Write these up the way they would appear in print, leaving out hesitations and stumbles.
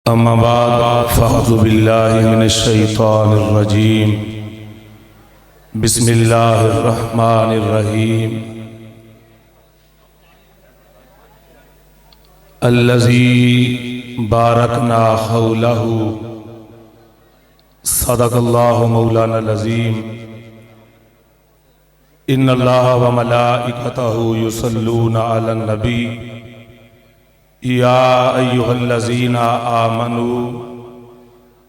अम्मा बाद फ़अऊज़ु बिल्लाहि मिनश्शैतानिर्रजीम बिस्मिल्लाहिर्रहमानिर्रहीम अल्लज़ी बारकना हौलहु सदक़ल्लाहु मौलानल अज़ीम इन्नल्लाहा व मलाइकतहु युसल्लूना अलन नबी या अय्युहल्लज़ीना आमनू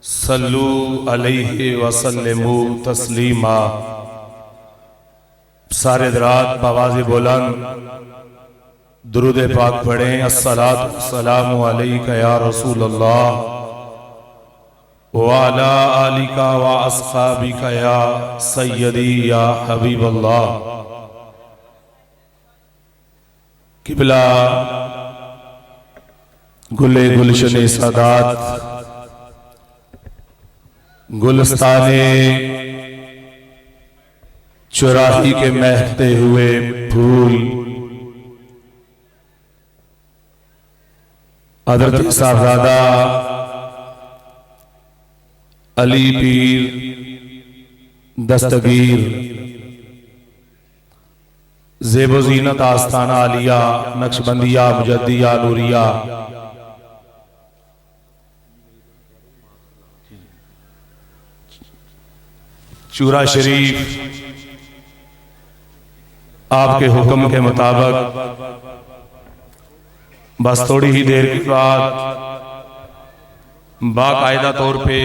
सल्लू अलैहि वसल्लिमू तस्लीमा। सारे रात बवाज़े बुलंद दुरूद पाक पढ़ें। अस्सलातु वस्सलामु अलैका या रसूलल्लाह व अला आलिका व अस्हाबिका या सय्यदी या हबीबल्लाह। किबला गुले गुलशन सादात गुलस्ताने चुराही के महकते हुए फूल हज़रत साहबजादा अली पीर दस्तगीर ज़ेब ज़ीनत आस्ताना आलिया नक्शबंदिया मुजद्दिया नूरिया चूरा शरीफ आपके हुक्म के मुताबिक बस थोड़ी ही देर के बाद बाकायदा तौर पे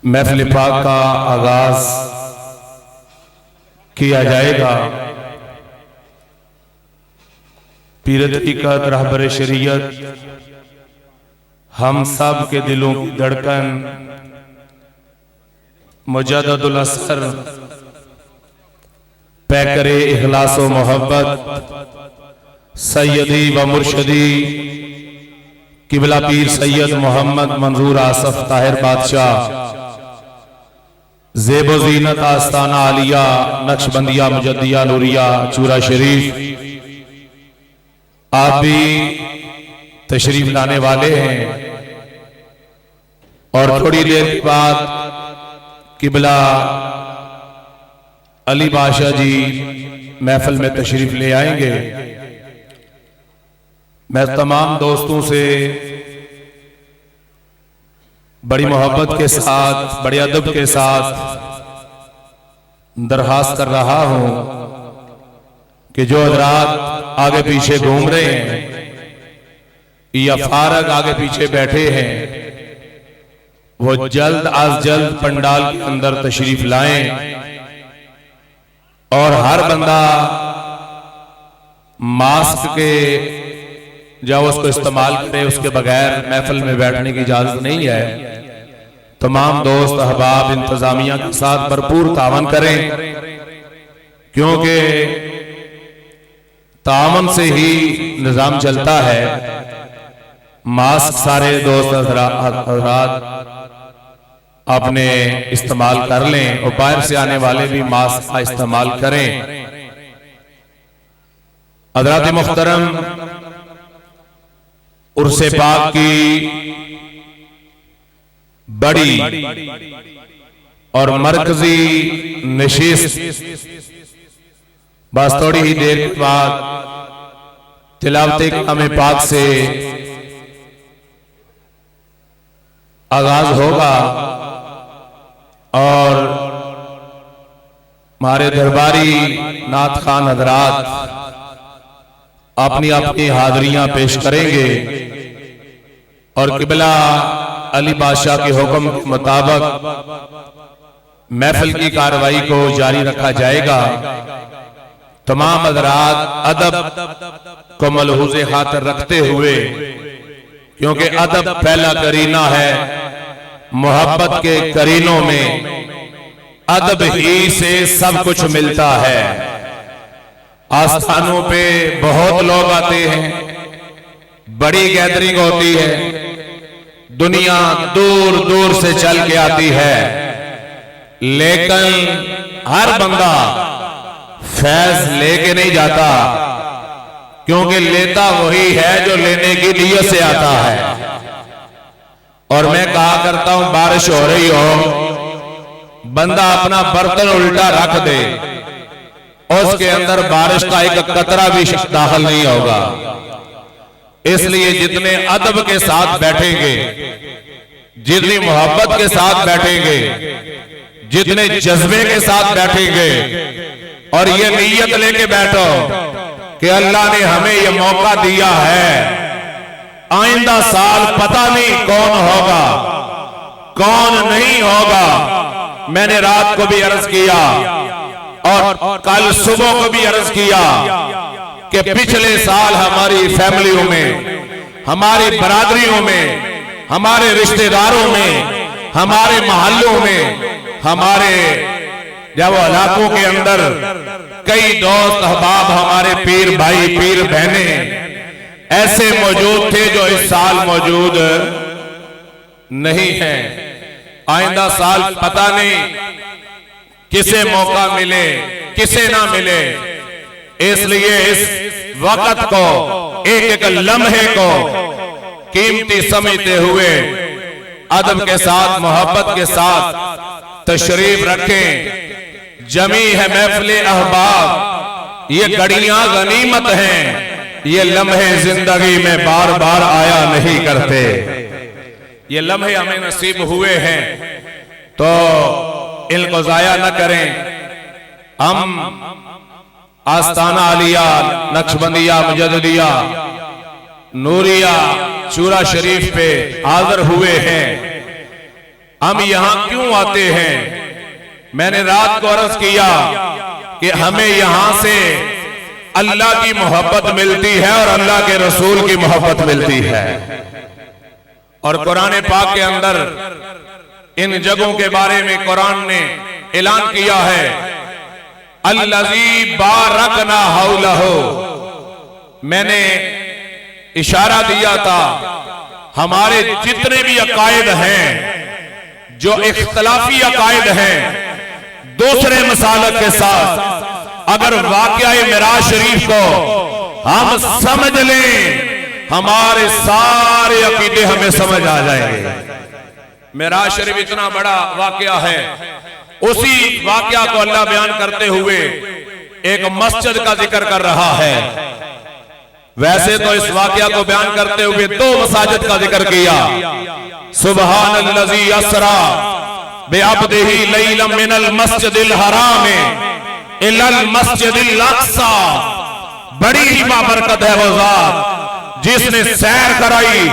महफिल पाक का आगाज किया जाएगा। पीर तरीक़त रहबर शरीयत हम सब के दिलों की धड़कन मुजद्दिदुल असर पैकरे इखलास व मोहब्बत सैयदी व मुर्शदी किबला पीर सैयद मोहम्मद मंजूर आसफ ताहिर बादशाह ज़ेब ज़ीनत आस्ताना आलिया नक्शबंदिया मुजद्दिया नूरिया चूरा शरीफ आप भी तशरीफ लाने वाले हैं और थोड़ी देर के बाद किबला अली बादशाह जी महफिल में तशरीफ ले आएंगे। मैं तमाम दोस्तों से बड़ी मोहब्बत के साथ बड़े अदब के साथ दरखास्त कर रहा हूं कि जो हज़रात आगे पीछे घूम रहे हैं या फारग आगे पीछे बैठे हैं वो जल्द आज जल्द पंडाल के अंदर तशरीफ लाएं और हर बंदा मास्क के जब उसको इस्तेमाल करे उसके बगैर महफिल में बैठने की इजाजत नहीं है। तमाम दोस्त अहबाब इंतजामिया के साथ भरपूर तावन करें क्योंकि तावन से ही निजाम चलता है। मास्क सारे दोस्त हज़रात अपने इस्तेमाल कर लें और बाहर से आने वाले भी मास्क का इस्तेमाल करें। हज़रात मुहतरम उर्से पाक की बड़ी और मरकजी नशिस्त बस थोड़ी ही देर के बाद तिलावत कलाम पाक से आगाज होगा और हमारे दरबारी नात खान हजरात अपनी अपनी हाजिरियां पेश करेंगे और किबला अली बादशाह के हुक्म के मुताबिक महफिल की कार्रवाई को जारी रखा जाएगा। तमाम हजरात अदब को मलहूज़े खातिर रखते हुए क्योंकि अदब पहला करीना है, मोहब्बत के करीनों में अदब ही से सब कुछ मिलता है। आस्थानों पे बहुत लोग आते हैं, बड़ी गैदरिंग होती है, दुनिया दूर दूर से चल के आती है, लेकिन हर बंदा फैज लेके नहीं जाता। क्योंकि लेता वही है जो लेने की नीयत से आता है। और मैं कहा करता हूं बारिश हो रही हो, बंदा अपना बर्तन उल्टा रख दे, उसके अंदर बारिश का एक कतरा भी दाखिल नहीं होगा। इसलिए जितने अदब के साथ बैठेंगे, जितनी मोहब्बत के साथ बैठेंगे, जितने जज्बे के साथ बैठेंगे और ये नीयत लेके बैठो कि अल्लाह ने हमें ये मौका दिया है, आइंदा साल पता नहीं कौन होगा कौन नहीं होगा। मैंने रात को भी अर्ज किया और कल सुबह को भी अर्ज किया कि पिछले साल हमारी फैमिलियों में, हमारी बरादरियों में, हमारे रिश्तेदारों में, हमारे मोहल्लों में, हमारे जब इलाकों के अंदर कई दोस्त अहबाब, हमारे पीर भाई, पीर बहनें ऐसे मौजूद थे जो इस साल मौजूद नहीं हैं। आइंदा साल पता नहीं किसे मौका मिले किसे ना मिले, इसलिए इस वक्त को, एक एक लम्हे को कीमती समझते हुए अदब के साथ, मोहब्बत के साथ तशरीफ रखें। जमी है महफिल अहबाब, ये घड़ियां गनीमत हैं, ये लम्हे जिंदगी में बार बार आया नहीं करते। ये लम्हे हमें नसीब हुए हैं तो इनको जाया न करें। हम आस्ताना आलिया, नक्शबंदिया, मुजद्दिदिया, नूरिया, चूरा शरीफ पे हाजिर हुए हैं। हम यहां क्यों आते हैं? मैंने रात को अर्ज किया कि हमें यहां से अल्लाह की मोहब्बत मिलती है और अल्लाह के रसूल की मोहब्बत मिलती है। और कुरान पाक के अंदर इन जगहों के बारे में कुरान ने ऐलान किया है, अल्लज़ी बारकना हौलहु। मैंने इशारा दिया था, हमारे जितने भी अकायद हैं, जो इख्तलाफी अकायद हैं, दूसरे मसालक के साथ अगर वाक़या मिराज शरीफ को हम समझ लें, हमारे सारे अकीदे हमें समझ आ जाएंगे। मिराज शरीफ इतना बड़ा वाक़या है, उसी वाक़या को अल्लाह बयान करते हुए एक मस्जिद का जिक्र कर रहा है। वैसे तो इस वाक़या को बयान करते हुए दो मसाजिद का जिक्र किया। सुब्हानल्लज़ी अस्रा बिअब्दिही लैलन मिनल मस्जिदिल हराम इलल मस्जिदिल अक़सा। बड़ी ही बाबरकत है वो ज़ात जिसने सैर कराई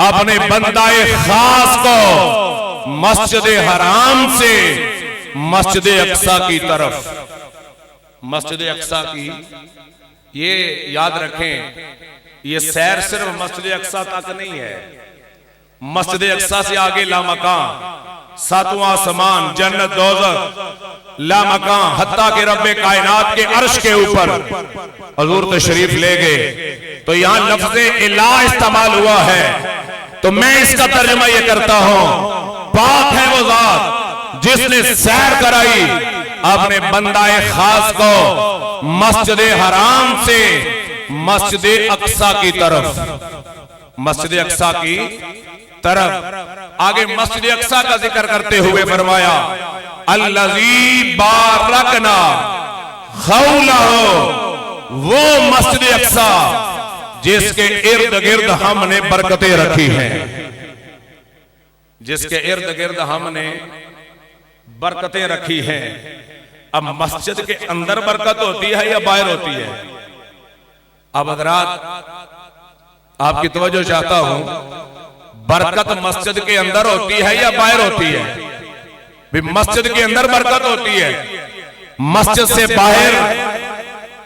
अपने बंदाए खास को मस्जिद हराम से मस्जिद अक़सा की तरफ। मस्जिद अक़सा की, ये याद रखें, ये सैर सिर्फ मस्जिद अक़सा तक नहीं है। मस्जिद अक़सा से आगे लामकान, सातवां आसमान, जन्नत, दोज़ख, लामकान, हत्ता के रब्बे कायनात के अर्श के ऊपर हुज़ूर तशरीफ ले गए। तो यहां लफ्ज़े इला इस्तेमाल हुआ है, तो मैं इसका तर्जुमा ये करता हूं, पाक है वो ज़ात जिसने सैर कराई अपने बंदाए खास को मस्जिद हराम से मस्जिद अक़सा की तरफ। मस्जिद अक़सा की तरफ आगे मस्जिद अक़सा का जिक्र करते हुए फरमाया, अल्लज़ी बारकना हौलहु। वो मस्जिद अक़सा जिसके इर्द गिर्द हमने बरकतें रखी हैं, जिसके इर्द गिर्द हमने बरकतें रखी हैं। अब मस्जिद के अंदर बरकत होती है या बाहर होती है? अब हज़रात आपकी तवज्जो चाहता हूं, बरकत मस्जिद के अंदर होती है या बाहर होती है? भी मस्जिद के अंदर बरकत होती है, मस्जिद से बाहर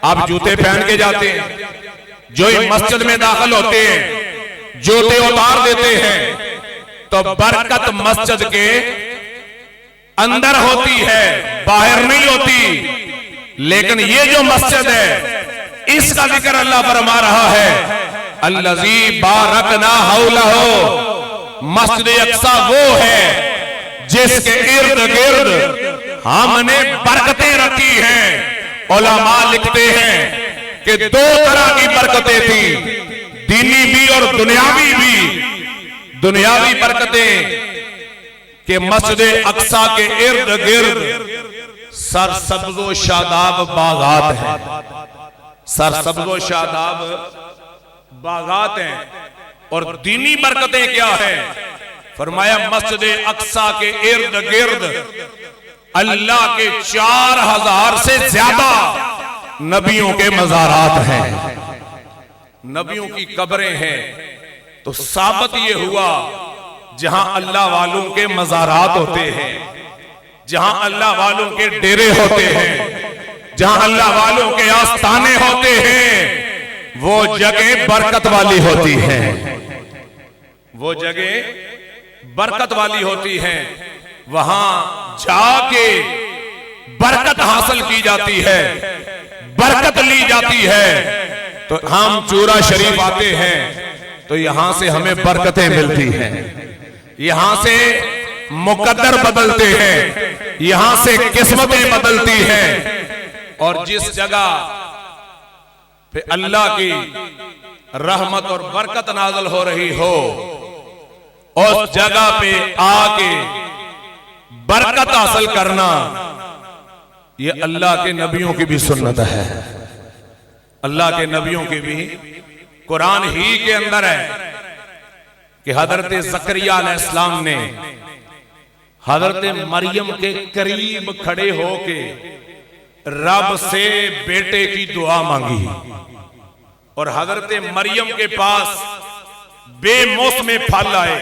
आप जूते पहन के जाते हैं, जो ही मस्जिद में दाखिल होते हैं जूते उतार देते हैं, तो बरकत मस्जिद के अंदर होती है, बाहर नहीं होती। लेकिन ये जो मस्जिद है, इसका जिक्र अल्लाह फरमा रहा है, अल्लज़ी बारकना हौलहु। मस्जिद अक़सा वो है जिसके इर्द गिर्द हमने बरकतें रखी हैं। उलमा लिखते हैं कि दो तरह की बरकतें थी, दीनी भी और दुनियावी भी। दुनियावी बरकतें कि मस्जिद अक्सा के इर्द गिर्द सरसब्ज़ो शादाब बागात हैं, सरसब्ज़ो शादाब बागात हैं। और दीनी बरकतें क्या है? फरमाया मस्जिद अक्सा के इर्द गिर्द अल्लाह के 4000 से ज्यादा नबियों के मज़ारात हैं, नबियों की कब्रें हैं। तो साबित ये हुआ जहां अल्लाह वालों के मज़ारात होते हैं, जहां अल्लाह वालों के डेरे होते हैं, जहां अल्लाह वालों के आस्थाने होते हैं, वो जगह बरकत वाली होती है, वो जगह बरकत वाली होती है। वहां जाके बरकत हासिल की जाती है, बरकत ली जाती है। तो हम चूरा शरीफ आते हैं तो यहां से हमें बरकतें मिलती हैं, यहां से मुकद्दर बदलते हैं, यहां से किस्मतें बदलती हैं। और जिस जगह पे अल्लाह की रहमत और बरकत नाज़िल हो रही हो, उस जगह पे आके बरकत हासिल करना, ये अल्लाह के नबियों की भी सुन्नत है, अल्लाह के नबियों की भी। कुरान ही के अंदर है कि हजरत ज़करिया अलैहिस्सलाम ने हजरत मरियम के करीब खड़े होके रब से बेटे की दुआ मांगी। और हजरत मरियम के पास बेमौसमे फल आए,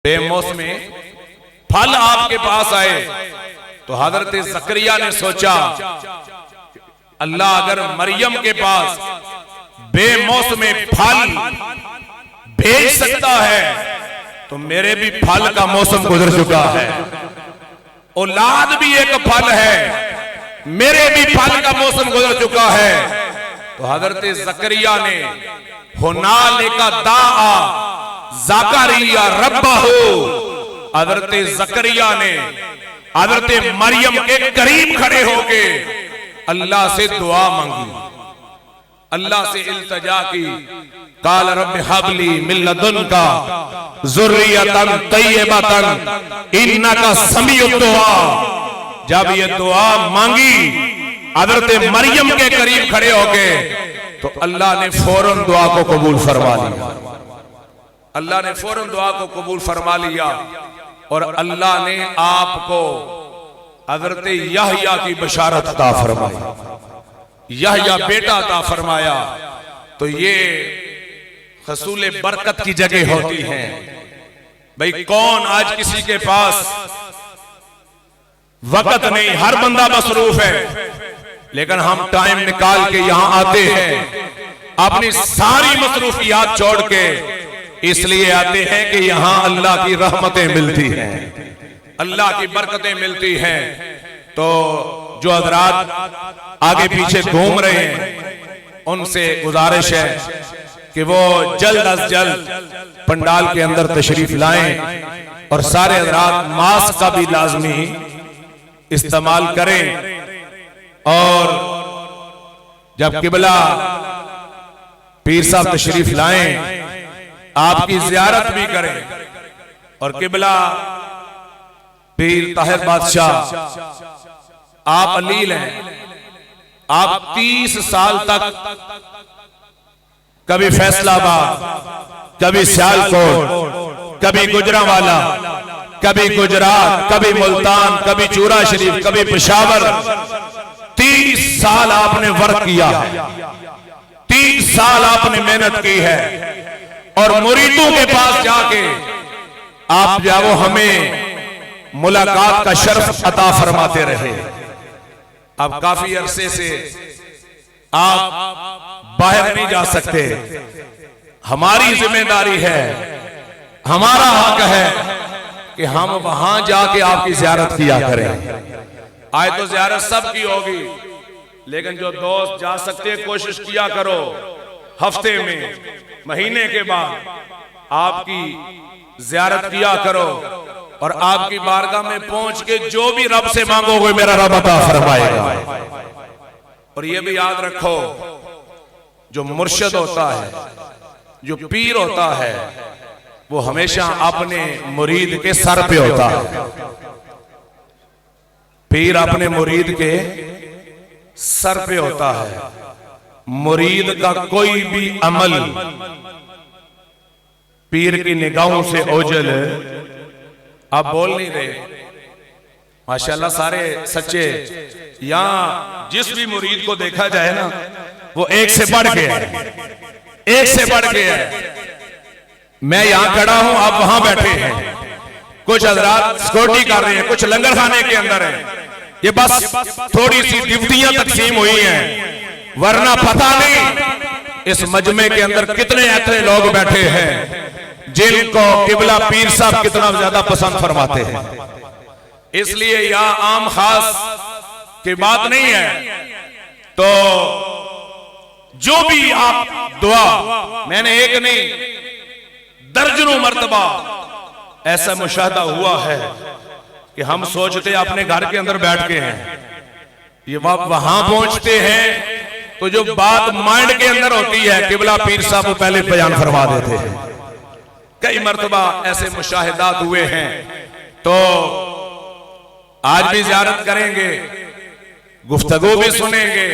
बेमौसमे फल आपके पास आए। तो हजरत ज़करिया ने सोचा, अल्लाह अगर मरियम के पास बेमौसमे फल भेज सकता है तो मेरे भी फल का मौसम गुजर चुका है, औलाद भी एक फल है, मेरे भी फल का मौसम गुजर चुका है। तो हजरत ज़करिया ने हुनालिका दाआ ज़करिया रब्बहू, हजरत ज़करिया ने हजरत मरियम के करीब खड़े होके अल्लाह से दुआ मांगी, अल्लाह से इल्तिजा की। काल रब्बि हबली मिन लदुनका ज़ुर्रियतन तय्यबतन इन्नका समीउद दुआ। जब ये दुआ मांगी हजरत मरियम के करीब खड़े होके, तो अल्लाह ने फौरन दुआ को कबूल फरमा लिया, अल्लाह ने फौरन दुआ को कबूल फरमा लिया। और अल्लाह ने आपको हजरत यहया की बशारत अता फरमाई, यहया बेटा अता फरमाया। तो ये हसूल बरकत की जगह होती है। भाई कौन आज किसी के पास वक्त नहीं, हर बंदा मसरूफ है, लेकिन हम टाइम निकाल के यहां आते हैं अपनी सारी मसरूफियात छोड़ के, इसलिए आते हैं कि यहां अल्लाह की रहमतें मिलती हैं, अल्लाह की बरकतें मिलती हैं। तो जो हजरात आगे पीछे घूम रहे हैं उनसे गुजारिश है कि वो जल्द अज जल्द पंडाल के अंदर तशरीफ लाएं और सारे हजरात मास्क का भी लाजमी इस्तेमाल करें। और जब किबला पीर साहब तशरीफ लाएं आपकी ज़ियारत भी करें। और किबला पीर ताहिर बादशाह आप अलील हैं, आप 30 साल तक कभी फैसलाबाद, कभी सियालकोट, कभी गुजरांवाला, कभी गुजरात, कभी मुल्तान, कभी चूरा शरीफ, कभी पेशावर, 30 साल आपने वर्क किया है, 30 साल आपने मेहनत की है। और मुरीदों के पास जाके आप जाओ हमें मुलाकात का शर्फ अता फरमाते रहे। अब काफी अरसे से आप बाहर नहीं जा सकते, हमारी जिम्मेदारी है, हमारा हक है कि हम वहां जाके आपकी ज़ियारत किया करें। आज तो ज़ियारत सबकी होगी, लेकिन जो दोस्त जा सकते कोशिश किया करो हफ्ते में, महीने के बाद आपकी ज़ियारत किया करो। और आपकी बारगाह में पहुंच के जो भी रब से मांगोगे मेरा रब अता फरमाएगा। और ये भी याद रखो जो मुर्शिद होता है, जो पीर होता है, वो हमेशा अपने मुरीद के सर पे होता है। पीर अपने मुरीद के सर पे होता है। मुरीद का कोई भी अमल पीर की निगाहों से ओझल। आप बोल नहीं रहे, माशाल्लाह सारे सच्चे। यहां जिस भी मुरीद को देखा जाए ना, वो एक से बढ़ के है, एक से बढ़ के है। मैं यहां खड़ा हूं, आप वहां बैठे हैं, कुछ हजरात सिक्योरिटी कर रहे हैं, कुछ लंगर खाने के अंदर है। ये बस थोड़ी सी ड्यूटियां तकसीम हुई हैं, वरना पता नहीं इस मजमे के अंदर कितने ऐसे लोग बैठे हैं जिनको किबला पीर साहब कितना ज्यादा पसंद फरमाते हैं। इसलिए यह आम खास की बात नहीं है। तो जो भी आप दुआ, मैंने एक नहीं दर्जनों मर्तबा ऐसा मुशाहदा हुआ है कि हम सोचते अपने घर के अंदर बैठ के हैं, ये वहां पहुंचते हैं तो जो बात माइंड के अंदर होती है किबला पीर साहब को पहले बयान फरमा देते हैं। कई मर्तबा ऐसे मुशाहिदात हुए हैं। तो आज भी ज़ियारत करेंगे, गुफ्तगू भी सुनेंगे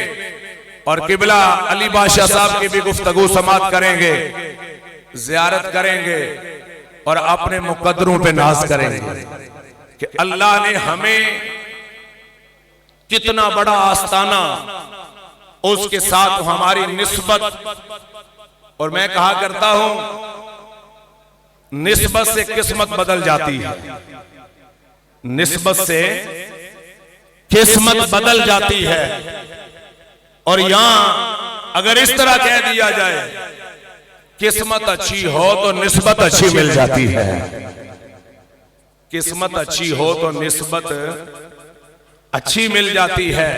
और किबला अली बादशाह साहब की भी गुफ्तगू समात करेंगे, ज़ियारत करेंगे और अपने मुकद्दरों पे नाज करेंगे कि अल्लाह ने हमें कितना बड़ा आस्ताना, उसके साथ हमारी निस्बत। और मैं कहा करता हूं, निस्बत से किस्मत बदल जाती है, निस्बत से किस्मत बदल जाती है। और यहां अगर इस तरह कह दिया जाए, किस्मत अच्छी हो तो निस्बत अच्छी मिल जाती है, किस्मत अच्छी हो तो निस्बत अच्छी मिल जाती है।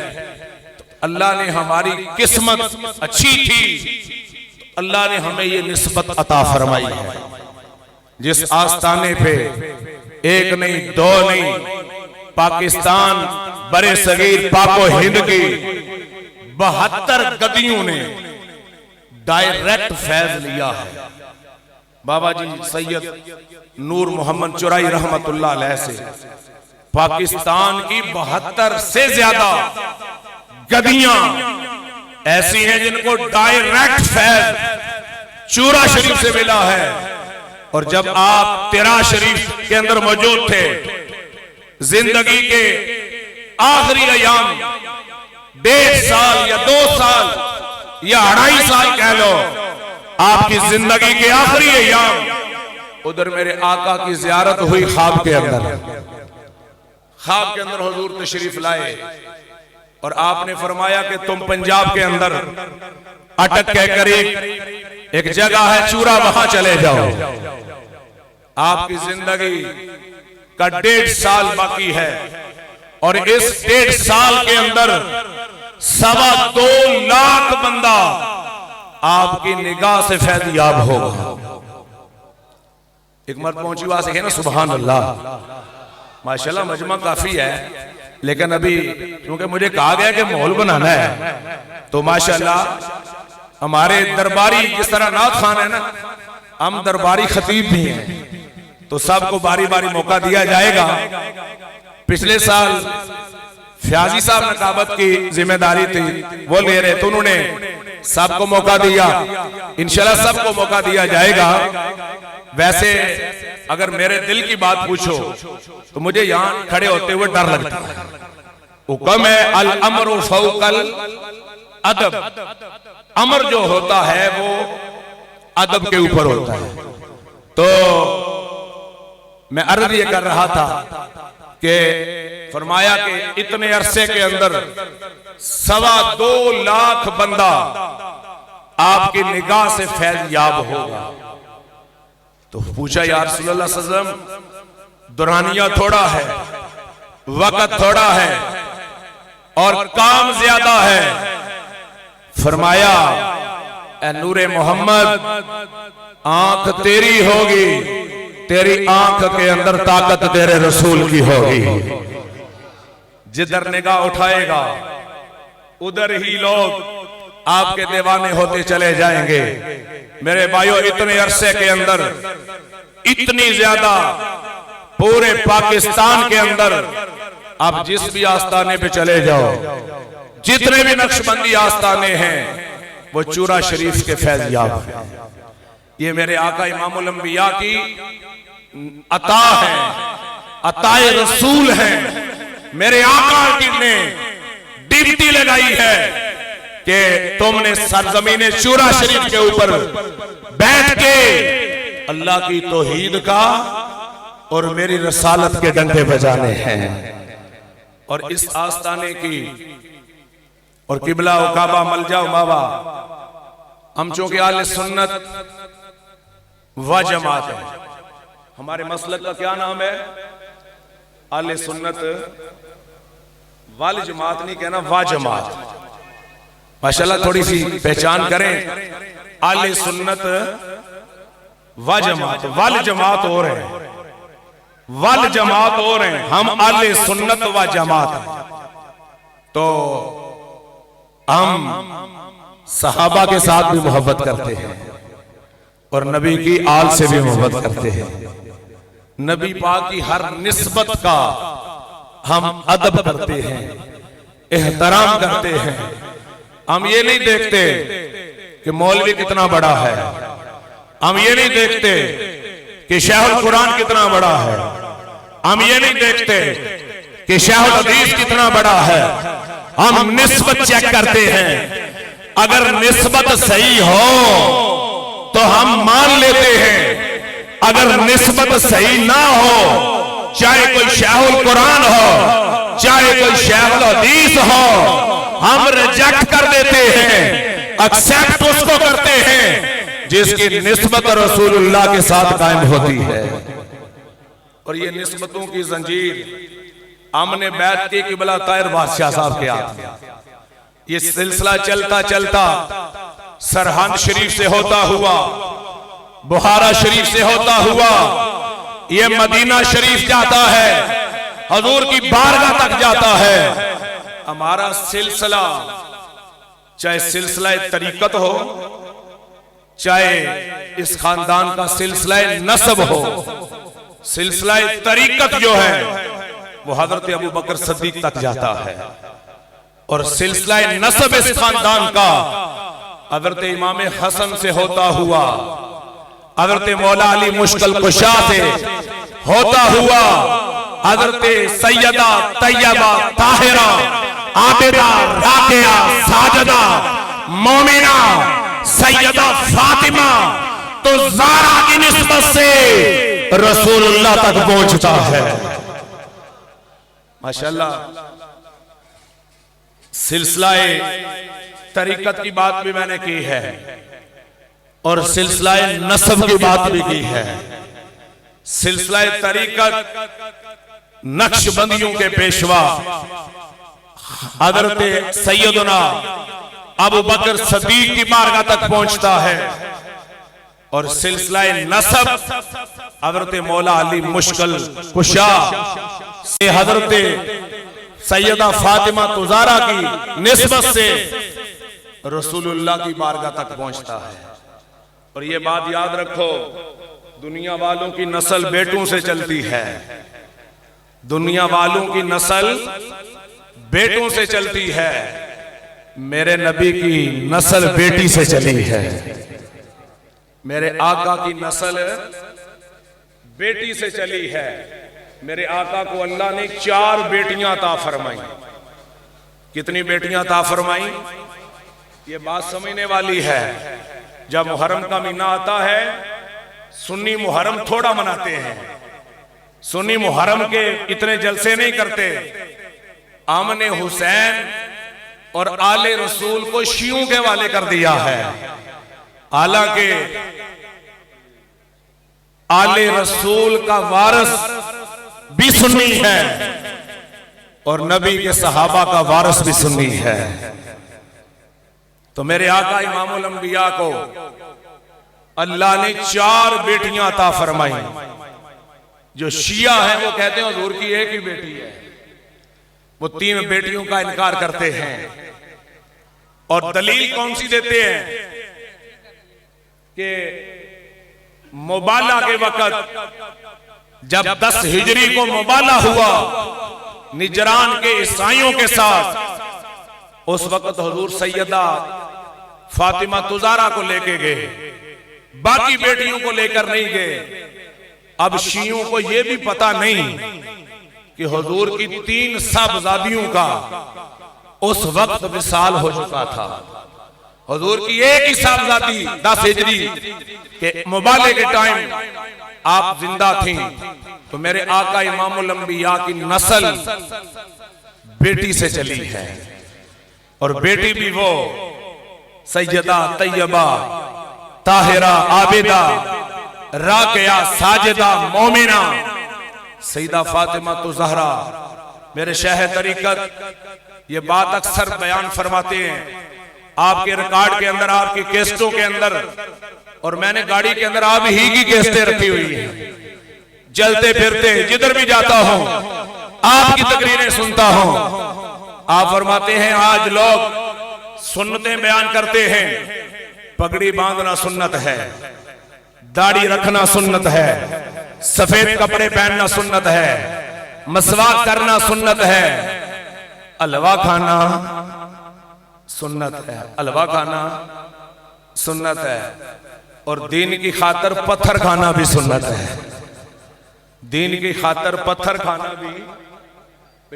तो अल्लाह ने हमारी किस्मत अच्छी थी, तो अल्लाह ने हमें ये निस्बत अता फरमाई है। जिस आस्ताने पे एक नहीं दो नहीं, पाकिस्तान बरे सगीर पाको हिंद की 72 गदियों ने डायरेक्ट फैज लिया है। बाबा जी सैयद नूर मोहम्मद चुराई रहमतुल्लाह अलैह से पाकिस्तान की 72 से ज्यादा गदियां ऐसी हैं जिनको डायरेक्ट फैज चूरा शरीफ से मिला है। और जब आप तेरा शरीफ के अंदर मौजूद थे, जिंदगी के आखिरी अयाम, 1.5 साल या 2 साल या 2.5 साल कह लो, आपकी जिंदगी के आखिरी अयाम, उधर मेरे आका की जियारत हुई ख्वाब के अंदर। ख्वाब के अंदर हुजूर तशरीफ लाए और आपने फरमाया कि तुम पंजाब के अंदर अटक के करीब एक जगह है चूरा, वहां चले जाओ। आपकी जिंदगी का 1.5 साल बाकी है और इस 1.5 साल के अंदर 2.25 लाख बंदा आपकी निगाह से फैज़याब होगा। एक मर्द पहुंची वहां से है ना, सुभान अल्लाह, माशाल्लाह मजमा काफी है, लेकिन अभी क्योंकि मुझे कहा गया कि माहौल बनाना है, तो माशाल्लाह हमारे दरबारी जिस तरह नाथ खान है ना, हम दरबारी खतीब भी हैं, तो सबको बारी बारी मौका दिया जाएगा। पिछले साल फ्याजी साहब नकाबत की जिम्मेदारी थी, वो ले रहे, तो उन्होंने सबको मौका दिया, इंशाल्लाह सबको मौका दिया जाएगा। वैसे अगर मेरे दिल की बात पूछो तो मुझे यहां खड़े होते हुए डर लगता है। हुक्म है अल अमरु फौकल अदब, अमर जो होता है वो अदब के ऊपर होता है। तो मैं अर्ज ये कर रहा था कि फरमाया कि इतने अरसे के अंदर 2.25 लाख बंदा आपकी निगाह से फैज़याब होगा। तो पूछा या रसूलल्लाह सल्लल्लाहु अलैहि वसल्लम, दुरानिया थोड़ा है, वक्त थोड़ा है और काम ज्यादा है। फरमाया ए नूरे मोहम्मद, आंख तेरी होगी, तेरी आंख के अंदर ताकत तेरे रसूल की होगी। जिधर निगाह उठाएगा उधर ही लोग आपके दीवाने होते चले जाएंगे। मेरे भाइयों, इतने अरसे के अंदर इतनी ज्यादा पूरे पाकिस्तान के अंदर आप जिस भी आस्थाने पे चले जाओ, जितने भी नक्शबंदी आस्थाने हैं वो चूरा शरीफ के फैज़याब हैं। ये मेरे आका इमामुल अंबिया की अता है, अताए रसूल है। मेरे आका ने ड्यूटी लगाई है कि तुमने सरजमीन चूरा शरीफ के ऊपर बैठ के अल्लाह की तौहीद का और मेरी रसालत के डंडे बजाने हैं। और इस आस्थाने की और किबला व काबा मल जाओ बाबा, हम चूंकि आले सुन्नत व जमात है, हमारे मसलक का क्या नाम है? आले सुन्नत वाल जमात नहीं कहना, वा जमात। माशाल्लाह थोड़ी सी पहचान करें। आले सुन्नत व जमात, वल जमात और है, वल जमात और हैं, हम आले सुन्नत व जमात हैं। तो हम सहाबा के साथ भी मोहब्बत करते हैं और नबी की आल से भी मोहब्बत करते हैं। नबी पाक की हर निस्बत का हम अदब करते हैं, एहतराम करते हैं। हम ये नहीं देखते कि मौलवी कितना बड़ा है, हम ये नहीं देखते कि शाहुल कुरान कितना बड़ा है, हम ये नहीं देखते कि शाहुल हदीस कितना बड़ा है। हम निस्बत चेक करते हैं। अगर निस्बत सही हो तो हम मान लेते हैं, अगर निस्बत सही ना हो, चाहे कोई शाहुल कुरान हो, चाहे कोई शाहुल हदीस हो, हम रिजेक्ट कर देते हैं। एक्सेप्ट उसको करते हैं जिसकी निस्बत रसूलुल्लाह के साथ कायम होती है। और ये निस्बतों की जंजीर हमने बैत की किबला ताहिर बादशाह साहब के हाथ। ये सिलसिला चलता चलता सरहंद शरीफ से होता हुआ, बुखारा शरीफ से होता हुआ, ये मदीना शरीफ जाता है, हजूर की बारगाह तक जाता है। हमारा सिलसिला, चाहे सिलसिला तरीकत हो, चाहे इस खानदान का सिलसिला नस्ब हो, सिलसिला तरीकत जो है वो हजरत अबू बकर सिद्दीक तक जाता है। और सिलसिला नस्ब इस खानदान का हजरत इमाम हसन से होता हुआ, हजरत मौला अली मुश्किल कुशा से होता हुआ, हजरत सैयदा तैयबा ताहिरा आबिदा राकिया साजदा मोमिना सैयदा फातिमा, तो ज़ारा की निस्बत से रसूलुल्लाह तक पहुंचता है। माशाल्लाह, सिलसिलाए तरीकत की बात भी मैंने की है और सिलसिलाए नस्ब की बात भी की है। सिलसिलाए तरीकत नक्शबंदियों के पेशवा हजरत सैयदना अबू बकर सिद्दीक की बारगाह तक पहुंचता है। और सिलसिलाए नस्ब हजरत मौला अली मुश्किल कुशा से हजरत सैयदा फातिमा तुजारा की निस्बत से रसूलुल्लाह की बारगाह तक पहुंचता है। और ये बात याद रखो, दुनिया वालों की नस्ल बेटों से चलती है, दुनिया वालों की नस्ल बेटों से चलती है। मेरे नबी की नस्ल बेटी से चली है, मेरे आका की नस्ल बेटी से चली है। मेरे आका को अल्लाह ने 4 बेटियां अता फरमाई। कितनी बेटियां अता फरमाई? ये बात समझने वाली है। जब मुहर्रम का महीना आता है, सुन्नी मुहर्रम थोड़ा मनाते हैं, सुन्नी मुहर्रम के इतने जलसे नहीं करते। आमने हुसैन और आले रसूल को शियों के हवाले कर दिया है। हालांकि आले रसूल का वारिस भी सुन्नी है और नबी के सहाबा का वारिस भी सुन्नी है। तो मेरे आका इमामुल अंबिया को अल्लाह ने 4 बेटियां अता फरमाई। जो शिया है वो कहते हैं हुजूर की एक ही बेटी है, वो 3 बेटियों का इनकार करते हैं। और दलील कौन सी देते हैं कि मुबाला के वक्त जब 10 हिजरी को मुबाला हुआ निजरान के ईसाइयों के साथ, उस वक्त हुजूर सैयदा फातिमा तुजारा को लेके गए, बाकी बेटियों को लेकर नहीं गए। अब शियों को यह भी पता नहीं कि हुजूर की 3 साहबजादियों का उस वक्त विसाल हो चुका था। हुजूर की एक ही साहबजादी 10 हिजरी के मुबाले के टाइम आप जिंदा थी, तो मेरे आका इमामुल अंबिया की नस्ल बेटी से चली है, और बेटी भी वो सैयदा तैयबा ताहिरा आबिदा राकिया साजिदा मोमिना सैयदा फातिमा तो ज़हरा। मेरे शाह तरीकत ये बात अक्सर बयान फरमाते हैं, आपके रिकॉर्ड के अंदर, आपकी कैसेटों के अंदर, और मैंने गाड़ी के अंदर आप ही की कैसेटें रखी हुई हैं। चलते फिरते जिधर भी जाता हूं आपकी तकरीरें सुनता हूं। आप फरमाते हैं आज लोग सुन्नतें बयान करते हैं, पगड़ी बांधना सुन्नत है, दाढ़ी रखना सुन्नत है, सफेद कपड़े पहनना सुन्नत है, मसवाक करना सुन्नत है, हलवा खाना सुन्नत है, हलवा खाना सुन्नत है, और दीन की खातर पत्थर खाना भी सुन्नत है। दीन की खातर पत्थर खाना भी,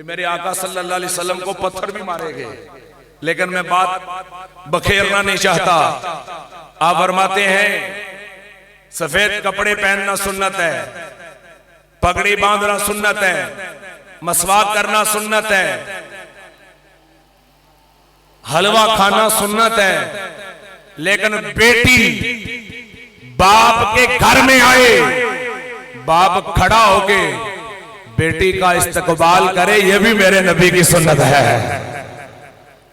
मेरे आका सल्लल्लाहु अलैहि वसल्लम को पत्थर भी मारे गए, लेकिन मैं बात बखेरना नहीं चाहता। आप फरमाते हैं सफेद कपड़े पहनना सुन्नत है, पगड़ी बांधना सुन्नत है, मसवाक करना सुन्नत है, हलवा खाना सुन्नत है, लेकिन बेटी बाप के घर में आए, बाप खड़ा होके बेटी का इस्तकबाल करे, यह भी मेरे नबी की सुन्नत है।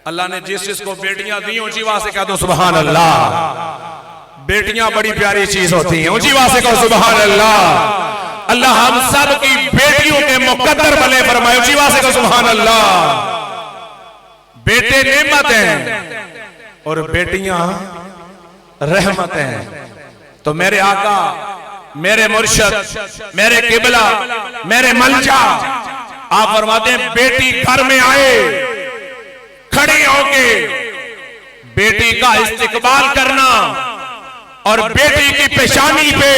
अल्लाह ने जिस जिसको बेटियां दी ऊंची आवाज से कह दो सुभान अल्लाह। बेटियां बड़ी प्यारी चीज होती हैं, ऊंची आवाज से कहो सुभान अल्लाह। अल्लाह हम सब की बेटियों के मुकद्दर भले फरमाए, ऊंची आवाज से कहो सुभान अल्लाह। बेटे नेमत हैं और बेटियां रहमत हैं। तो मेरे आका, मेरे मुर्शद, मेरे किबला, मेरे मलजा, आप फरमाते हैं बेटी घर में आए, खड़ी होके बेटी का इस्तिकबाल करना और बेटी की पेशानी पे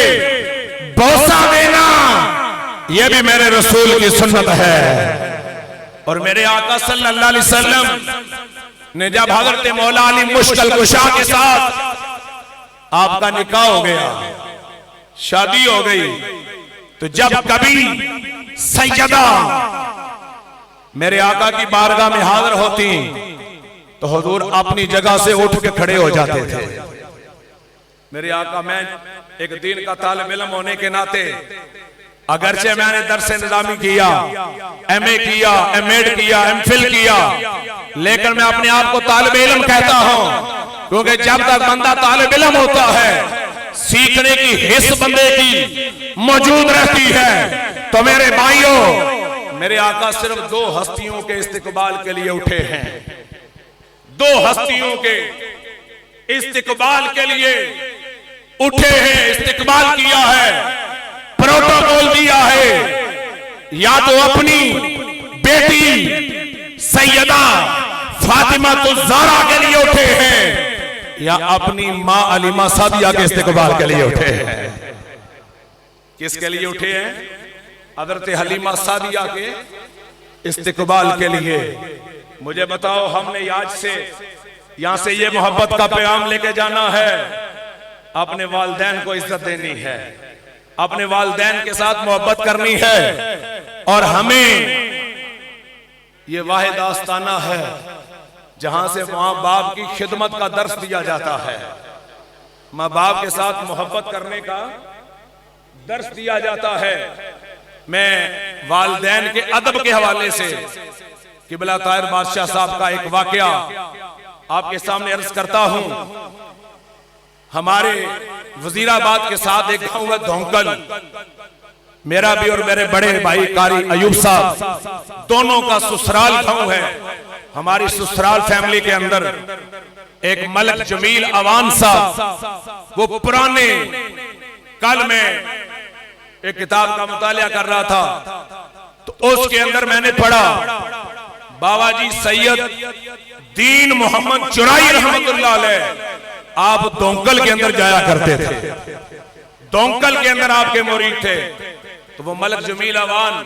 बोसा देना, यह भी मेरे रसूल की सुन्नत है। और मेरे आका सल्लल्लाहु अलैहि वसल्लम ने जब हजरत मौला अली मुश्किल कुशा के साथ आपका निकाह हो गया, शादी हो गई, तो जब कभी सैयदा मेरे आका की बारगाह में हाजिर होती तो हुजूर अपनी जगह से उठ के खड़े हो जाते थे। मेरे आका, मैं एक दीन का तालिब इल्म होने के नाते, अगरचे मैंने दर्स निज़ामी किया, एमए किया, एमएड किया, एमफिल किया, लेकिन मैं अपने आप को तालिब इल्म कहता हूं, क्योंकि जब तक बंदा तालिब इल्म होता है सीखने की हिस्स बंदे की मौजूद रहती है। तो मेरे भाइयों, मेरे आका सिर्फ 2 हस्तियों के इस्तिकबाल के लिए उठे हैं, 2 हस्तियों के इस्तिकबाल के लिए उठे हैं, इस्तिकबाल किया है, प्रोटोकॉल दिया है। या तो अपनी बेटी सैयदा फातिमा तो ज़हरा के लिए उठे हैं, या अपनी मां अलीमा सादिया के इस्तिकबाल के लिए उठे हैं। किसके लिए उठे हैं? हज़रत हलीमा सादिया के इस्तिकबाल के लिए। मुझे बताओ, हमने आज से यहां से ये मोहब्बत का पैगाम लेके जाना है, अपने वालिदैन को इज्जत देनी है, अपने वालिदैन के साथ मोहब्बत करनी है, और हमें ये वाहिद आस्ताना है जहां से माँ बाप की खिदमत का दर्स दिया जाता है, माँ बाप के साथ मोहब्बत करने का दर्स दिया जाता है। मैं वालिदैन के अदब के हवाले से किबला ताहिर बादशाह साहब का एक वाकया आपके सामने अर्ज करता हूं। हमारे वजीराबाद के साथ एक गांव है धोंकल, मेरा भी और मेरे बड़े भाई कारी अयूब साहब दोनों का ससुराल गांव है। हमारी ससुराल फैमिली के अंदर एक मलक जमील अवान साहब, वो पुराने, कल मैं एक किताब का मुतालिया कर रहा था तो उसके अंदर मैंने पढ़ा बाबा जी सैयद दीन मोहम्मद चुराई रहमतुल्लाह अलैह आप दोंकल के अंदर जाया करते थे, दोंकल के अंदर आपके मुरीद थे। तो वो मलक जमील अवान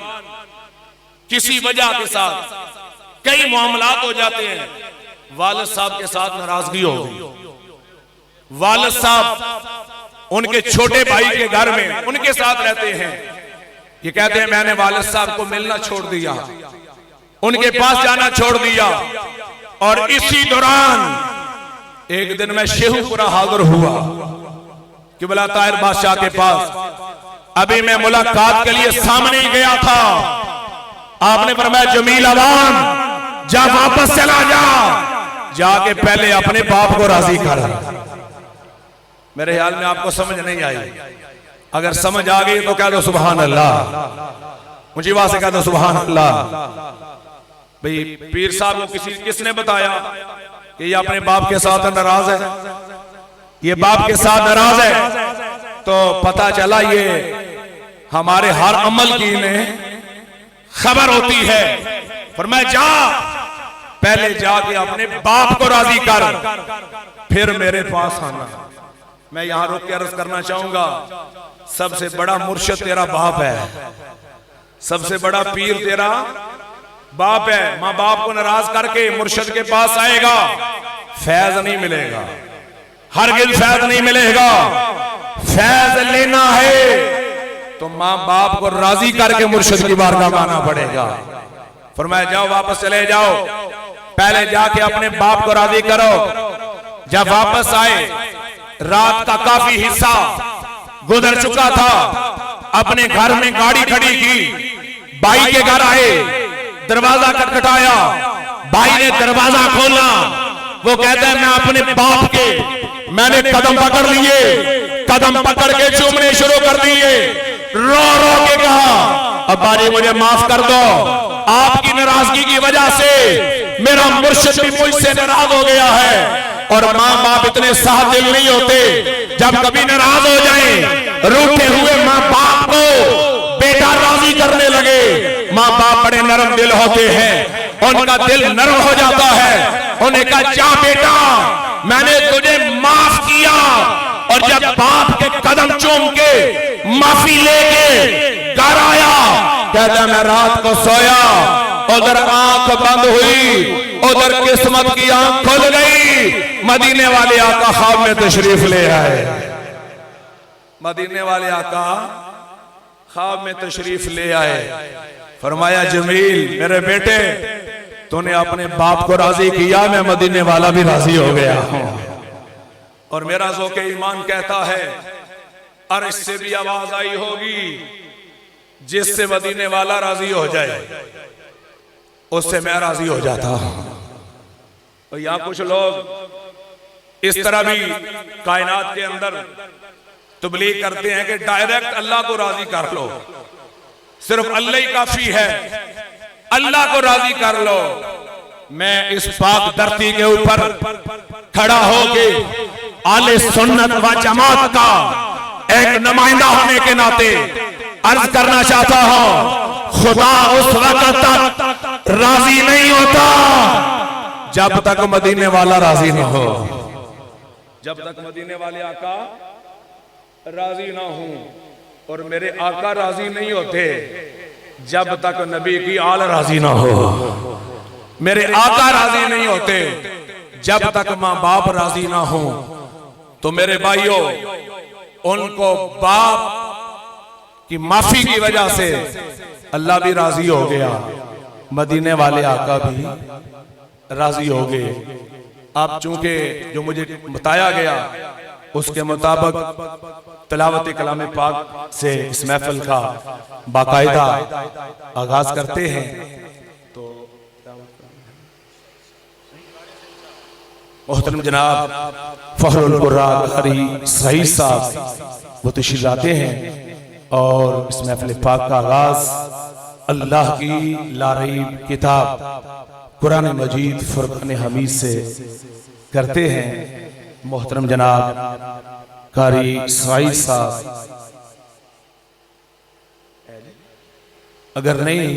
किसी वजह के साथ कई मामलात हो जाते हैं, वालिद साहब के साथ नाराजगी हो गई। वालिद साहब उनके छोटे भाई के घर में उनके साथ रहते हैं। ये कहते हैं मैंने वालिद साहब को मिलना छोड़ दिया, उनके पास जाना छोड़ दिया। और इसी दौरान एक दिन मैं शेखुपुरा हाजिर हुआ किबला ताहिर बादशाह के पास। अभी मैं मुलाकात के लिए सामने ही गया था, आपने फरमाया जमील अवान जा वापस चला जा, जाके पहले अपने बाप को राजी कर। मेरे ख्याल में आपको समझ नहीं आई, अगर समझ आ गई तो कह दो सुभान अल्लाह, मुझे वहां से कह दो सुभान अल्लाह। भाई पीर साहब को किसने बताया कि ये अपने बाप के साथ नाराज है, ये बाप के साथ नाराज है, तो पता चला ये हमारे हर अमल की इन्हें खबर होती है। पर मैं जा पहले जाके अपने बाप को राजी कर, फिर मेरे पास आना। मैं यहां रुक के अर्ज करना चाहूंगा, सबसे बड़ा मुर्शिद तेरा बाप है, सबसे बड़ा पीर तेरा बाप है। माँ बाप को नाराज करके मुर्शिद के पास आएगा, फैज नहीं मिलेगा, हरगिज़ फैज नहीं मिलेगा। फैज लेना है तो माँ बाप को राजी करके मुर्शिद की बारगाह में आना पड़ेगा। फरमाया जाओ वापस चले जाओ, पहले जाके अपने बाप को राजी करो। जब वापस आए, रात का काफी हिस्सा गुजर चुका था, अपने घर में गाड़ी खड़ी की, भाई के घर आए, दरवाजा खटखटाया, भाई ने दरवाजा खोला। वो कहता है मैं अपने बाप के, मैंने कदम पकड़ लिए, कदम पकड़ के चूमने शुरू कर दिए, रो रो के कहा अब्बा जी मुझे माफ कर दो, आपकी नाराजगी की वजह से मेरा मुर्शिद भी मुझसे नाराज हो गया है। और माँ बाप इतने साथ दिल नहीं होते, जब कभी नाराज हो जाए, रूठे हुए माँ बाप को बेटा राजी करने लगे। माँ बाप बड़े नरम दिल होते हैं, उनका दिल नरम हो जाता है। उन्हें कहा जा बेटा मैंने तुझे माफ किया। और जब बाप के कदम चूम के माफी लेके घर आया, कहता मैं रात को सोया, उधर आंख बंद हुई, उधर किस्मत की आंख खुल गई, मदीने वाले आका ख्वाब में तशरीफ ले आए। मदीने वाले आका ख्वाब में तशरीफ ले आए। फरमाया जमील मेरे बेटे, तूने अपने बाप को राजी किया, मैं मदीने वाला भी राजी हो गया हूं। और मेरा ज़ौक़ ईमान कहता है अर्श से भी आवाज आई होगी, जिससे मदीने वाला राजी हो जाए उससे मैं राजी हो जाता हूं। और यहां कुछ लोग इस तरह भी कायनात के अंदर तबलीग करते हैं कि डायरेक्ट अल्लाह को राजी कर लो, सिर्फ अल्लाह ही काफी है, अल्लाह को राजी कर लो। मैं इस पाक धरती के ऊपर खड़ा होके आले सुन्नत व जमात का एक नुमाइंदा होने के नाते अर्ज करना चाहता हूं, खुदा उस वक्त तक राजी नहीं होता जब तक मदीने वाला राजी ना हो। जब तक मदीने वाले आका राजी ना हो, और मेरे आका राजी नहीं होते जब तक नबी की आल राजी ना हो। मेरे आका राजी नहीं होते जब तक माँ बाप राजी ना हो। तो मेरे भाइयों, उनको बाप की माफी की वजह से अल्लाह भी राजी हो गया, मदीने वाले आका भी राजी हो गए। अब चूंकि जो मुझे बताया गया उसके मुताबिक तिलावत कलाम पाक से इस महफिल का बाकायदा आगाज करते हैं। तो मोहतरम जनाब फखरुल कुर्रा सही साहब वो तशरीफ लाते हैं और इस महफिल पाक का आगाज अल्लाह की लारईब किताब कुरान मजीद फुरकान हमीद से करते हैं मोहतरम जनाब कारी साइद साहब। अगर नहीं